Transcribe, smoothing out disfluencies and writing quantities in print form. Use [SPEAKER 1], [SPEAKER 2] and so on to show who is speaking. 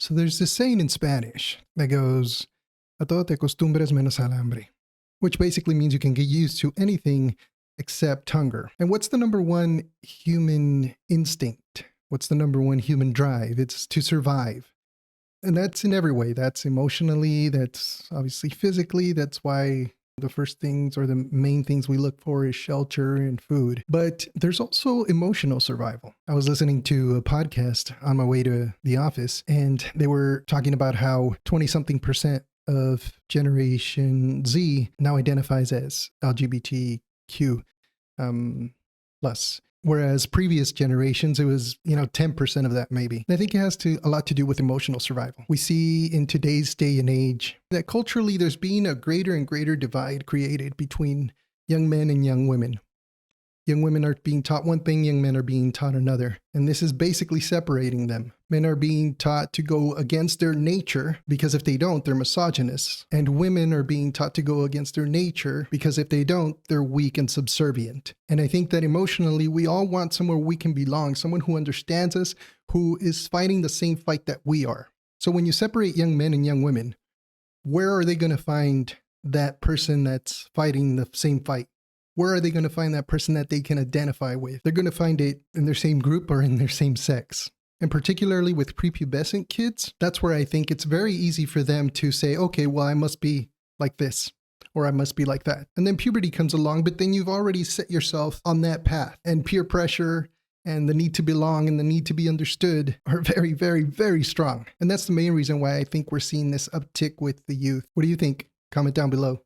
[SPEAKER 1] So there's this saying in Spanish that goes, a todo te acostumbras menos al hambre, which basically means you can get used to anything except hunger. And what's the number one human instinct? What's the number one human drive? It's to survive. And that's in every way. That's emotionally, that's obviously physically. That's why the first things or the main things we look for is shelter and food. But there's also emotional survival. I was listening to a podcast on my way to the office, and they were talking about how 20-something% of Generation Z now identifies as LGBTQ plus. Whereas previous generations, it was, 10% of that maybe. And I think it has a lot to do with emotional survival. We see in today's day and age that culturally there's been a greater and greater divide created between young men and young women. Young women are being taught one thing, young men are being taught another. And this is basically separating them. Men are being taught to go against their nature because if they don't, they're misogynists. And women are being taught to go against their nature because if they don't, they're weak and subservient. And I think that emotionally, we all want somewhere we can belong, someone who understands us, who is fighting the same fight that we are. So when you separate young men and young women, where are they going to find that person that's fighting the same fight? Where are they going to find that person that they can identify with? They're going to find it in their same group or in their same sex. And particularly with pre-pubescent kids, that's where I think it's very easy for them to say, okay, well, I must be like this, or I must be like that. And then puberty comes along, but then you've already set yourself on that path. And peer pressure and the need to belong and the need to be understood are very, very, very strong. And that's the main reason why I think we're seeing this uptick with the youth. What do you think? Comment down below.